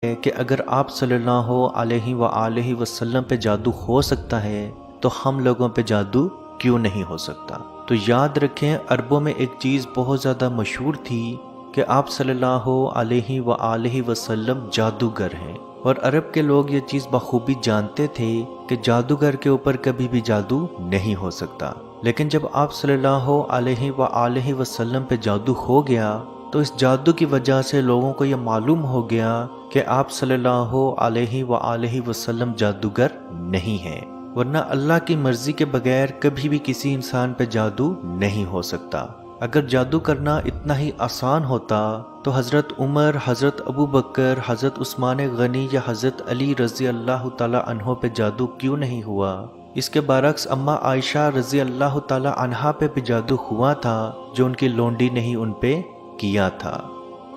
ہے کہ اگر آپ صلی اللہ علیہ وسلم پہ جادو ہو سکتا ہے تو ہم لوگوں پہ جادو کیوں نہیں ہو سکتا؟ تو یاد رکھیں، عربوں میں ایک چیز بہت زیادہ مشہور تھی کہ آپ صلی اللہ علیہ وسلم جادوگر ہیں، اور عرب کے لوگ یہ چیز بخوبی جانتے تھے کہ جادوگر کے اوپر کبھی بھی جادو نہیں ہو سکتا۔ لیکن جب آپ صلی اللہ علیہ وسلم پہ جادو ہو گیا تو اس جادو کی وجہ سے لوگوں کو یہ معلوم ہو گیا کہ آپ صلی اللہ علیہ وسلم جادوگر نہیں ہیں، ورنہ اللہ کی مرضی کے بغیر کبھی بھی کسی انسان پہ جادو نہیں ہو سکتا۔ اگر جادو کرنا اتنا ہی آسان ہوتا تو حضرت عمر، حضرت ابو بکر، حضرت عثمان غنی یا حضرت علی رضی اللہ تعالی عنہ پہ جادو کیوں نہیں ہوا؟ اس کے برعکس اماں عائشہ رضی اللہ تعالی عنہا پہ بھی جادو ہوا تھا، جو ان کی لونڈی نے ہی ان پہ کیا تھا۔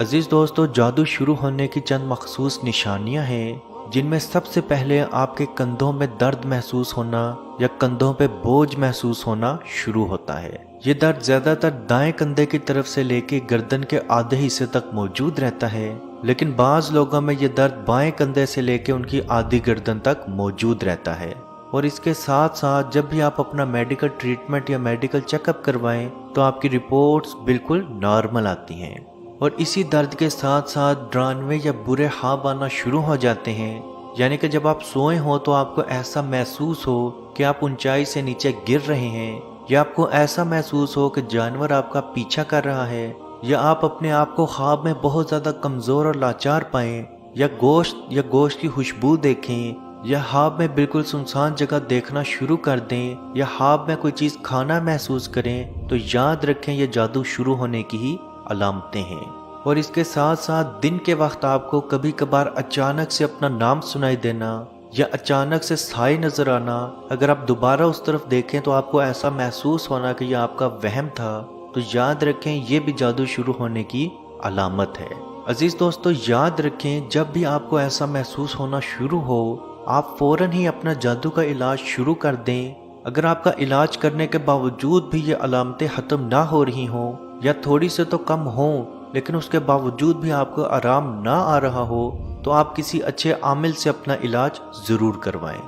عزیز دوستو، جادو شروع ہونے کی چند مخصوص نشانیاں ہیں، جن میں سب سے پہلے آپ کے کندھوں میں درد محسوس ہونا یا کندھوں پہ بوجھ محسوس ہونا شروع ہوتا ہے۔ یہ درد زیادہ تر دائیں کندھے کی طرف سے لے کے گردن کے آدھے حصے تک موجود رہتا ہے، لیکن بعض لوگوں میں یہ درد بائیں کندھے سے لے کے ان کی آدھی گردن تک موجود رہتا ہے۔ اور اس کے ساتھ ساتھ جب بھی آپ اپنا میڈیکل ٹریٹمنٹ یا میڈیکل چیک اپ کروائیں تو آپ کی رپورٹس بالکل نارمل آتی ہیں۔ اور اسی درد کے ساتھ ساتھ ڈرانوے یا برے خواب آنا شروع ہو جاتے ہیں، یعنی کہ جب آپ سوئے ہوں تو آپ کو ایسا محسوس ہو کہ آپ اونچائی سے نیچے گر رہے ہیں، یا آپ کو ایسا محسوس ہو کہ جانور آپ کا پیچھا کر رہا ہے، یا آپ اپنے آپ کو خواب میں بہت زیادہ کمزور اور لاچار پائیں، یا گوشت کی خوشبو دیکھیں، یا خواب میں بالکل سنسان جگہ دیکھنا شروع کر دیں، یا خواب میں کوئی چیز کھانا محسوس کریں، تو یاد رکھیں یہ جادو شروع ہونے کی ہی علامتیں ہیں۔ اور اس کے ساتھ ساتھ دن کے وقت آپ کو کبھی کبھار اچانک سے اپنا نام سنائی دینا یا اچانک سے سائے نظر آنا، اگر آپ دوبارہ اس طرف دیکھیں تو آپ کو ایسا محسوس ہونا کہ یہ آپ کا وہم تھا، تو یاد رکھیں یہ بھی جادو شروع ہونے کی علامت ہے۔ عزیز دوستو، یاد رکھیں جب بھی آپ کو ایسا محسوس ہونا شروع ہو، آپ فوراً ہی اپنا جادو کا علاج شروع کر دیں۔ اگر آپ کا علاج کرنے کے باوجود بھی یہ علامتیں ختم نہ ہو رہی ہوں یا تھوڑی سے تو کم ہوں، لیکن اس کے باوجود بھی آپ کو آرام نہ آ رہا ہو، تو آپ کسی اچھے عامل سے اپنا علاج ضرور کروائیں۔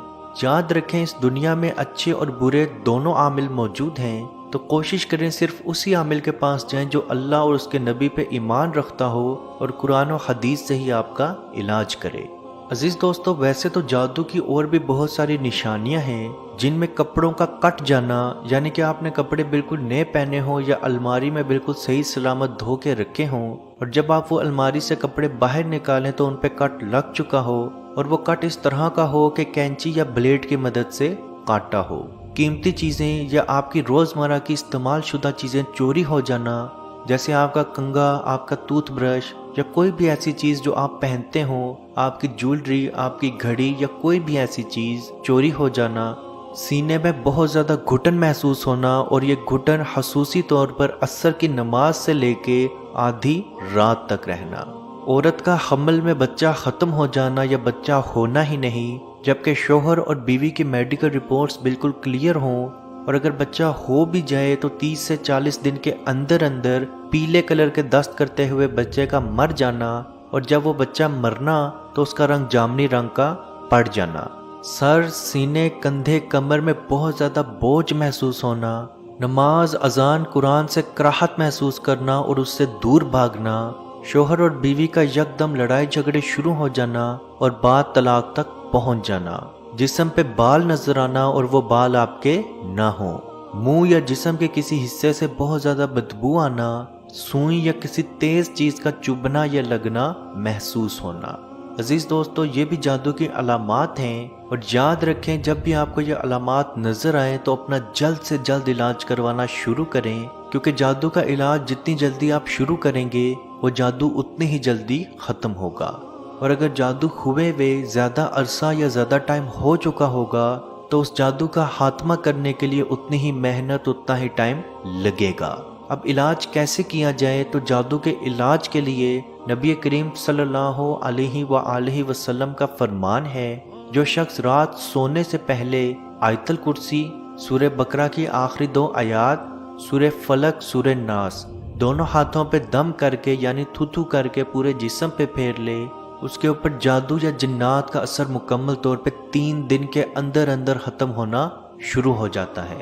یاد رکھیں اس دنیا میں اچھے اور برے دونوں عامل موجود ہیں، تو کوشش کریں صرف اسی عامل کے پاس جائیں جو اللہ اور اس کے نبی پہ ایمان رکھتا ہو اور قرآن و حدیث سے ہی آپ کا علاج کرے۔ عزیز دوستو، ویسے تو جادو کی اور بھی بہت ساری نشانیاں ہیں، جن میں کپڑوں کا کٹ جانا، یعنی کہ آپ نے کپڑے بالکل نئے پہنے ہوں یا الماری میں بالکل صحیح سلامت دھو کے رکھے ہوں، اور جب آپ وہ الماری سے کپڑے باہر نکالیں تو ان پہ کٹ لگ چکا ہو، اور وہ کٹ اس طرح کا ہو کہ کینچی یا بلیڈ کی مدد سے کاٹا ہو۔ قیمتی چیزیں یا آپ کی روزمرہ کی استعمال شدہ چیزیں چوری ہو جانا، جیسے آپ کا کنگھا، آپ کا ٹوتھ برش یا کوئی بھی ایسی چیز جو آپ پہنتے ہوں، آپ کی جیولری، آپ کی گھڑی یا کوئی بھی ایسی چیز چوری ہو جانا، سینے میں بہت زیادہ گھٹن محسوس ہونا، اور یہ گھٹن خصوصی طور پر عصر کی نماز سے لے کے آدھی رات تک رہنا، عورت کا حمل میں بچہ ختم ہو جانا یا بچہ ہونا ہی نہیں، جبکہ شوہر اور بیوی کی میڈیکل رپورٹس بالکل کلیئر ہوں، اور اگر بچہ ہو بھی جائے تو 30 سے 40 دن کے اندر اندر پیلے کلر کے دست کرتے ہوئے بچے کا مر جانا، اور جب وہ بچہ مرنا تو اس کا رنگ جامنی رنگ کا پڑ جانا، سر، سینے، کندھے، کمر میں بہت زیادہ بوجھ محسوس ہونا، نماز، اذان، قرآن سے کراہت محسوس کرنا اور اس سے دور بھاگنا، شوہر اور بیوی کا یکدم لڑائی جھگڑے شروع ہو جانا اور بعد طلاق تک پہنچ جانا، جسم پہ بال نظر آنا اور وہ بال آپ کے نہ ہوں، منہ یا جسم کے کسی حصے سے بہت زیادہ بدبو آنا، سوئی یا کسی تیز چیز کا چبھنا یا لگنا محسوس ہونا۔ عزیز دوستو، یہ بھی جادو کی علامات ہیں، اور یاد رکھیں جب بھی آپ کو یہ علامات نظر آئیں تو اپنا جلد سے جلد علاج کروانا شروع کریں، کیونکہ جادو کا علاج جتنی جلدی آپ شروع کریں گے وہ جادو اتنی ہی جلدی ختم ہوگا، اور اگر جادو ہوئے زیادہ عرصہ یا زیادہ ٹائم ہو چکا ہوگا تو اس جادو کا خاتمہ کرنے کے لیے اتنی ہی محنت، اتنا ہی ٹائم لگے گا۔ اب علاج کیسے کیا جائے؟ تو جادو کے علاج کے لیے نبی کریم صلی اللہ علیہ وسلم کا فرمان ہے، جو شخص رات سونے سے پہلے آیت الکرسی، سورہ بقرہ کی آخری 2 آیات، سورہ فلق، سورہ ناس دونوں ہاتھوں پہ دم کر کے یعنی تھو کر کے پورے جسم پہ پھیر لے، اس کے اوپر جادو یا جنات کا اثر مکمل طور پہ 3 دن کے اندر اندر ختم ہونا شروع ہو جاتا ہے۔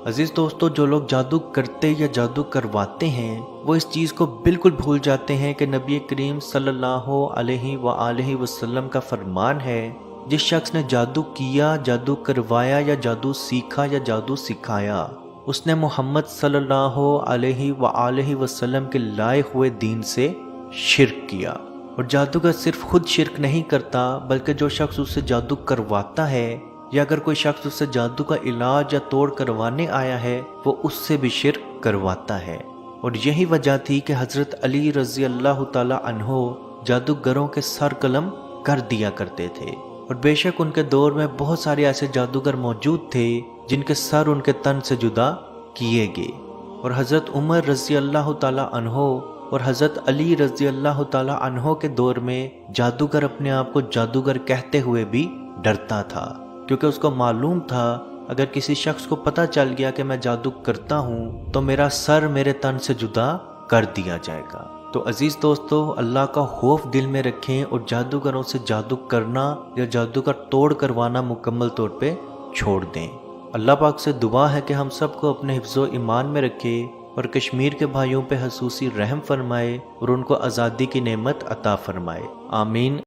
عزیز دوستو، جو لوگ جادو کرتے یا جادو کرواتے ہیں وہ اس چیز کو بالکل بھول جاتے ہیں کہ نبی کریم صلی اللہ علیہ وآلہ وسلم کا فرمان ہے، جس شخص نے جادو کیا، جادو کروایا یا جادو سیکھا یا جادو سکھایا، اس نے محمد صلی اللہ علیہ وآلہ وسلم کے لائے ہوئے دین سے شرک کیا۔ اور جادوگر صرف خود شرک نہیں کرتا، بلکہ جو شخص اسے جادو کرواتا ہے یا اگر کوئی شخص اسے جادو کا علاج یا توڑ کروانے آیا ہے وہ اس سے بھی شرک کرواتا ہے۔ اور یہی وجہ تھی کہ حضرت علی رضی اللہ تعالی عنہ جادوگروں کے سر قلم کر دیا کرتے تھے، اور بے شک ان کے دور میں بہت سارے ایسے جادوگر موجود تھے جن کے سر ان کے تن سے جدا کیے گئے۔ اور حضرت عمر رضی اللہ تعالی عنہ اور حضرت علی رضی اللہ تعالی عنہ کے دور میں جادوگر اپنے آپ کو جادوگر کہتے ہوئے بھی ڈرتا تھا، کیونکہ اس کو معلوم تھا اگر کسی شخص کو پتہ چل گیا کہ میں جادو کرتا ہوں تو میرا سر میرے تن سے جدا کر دیا جائے گا۔ تو عزیز دوستو، اللہ کا خوف دل میں رکھیں اور جادوگروں سے جادو کرنا یا جادو کا توڑ کروانا مکمل طور پہ چھوڑ دیں۔ اللہ پاک سے دعا ہے کہ ہم سب کو اپنے حفظ و ایمان میں رکھے اور کشمیر کے بھائیوں پہ خصوصی رحم فرمائے اور ان کو آزادی کی نعمت عطا فرمائے، آمین۔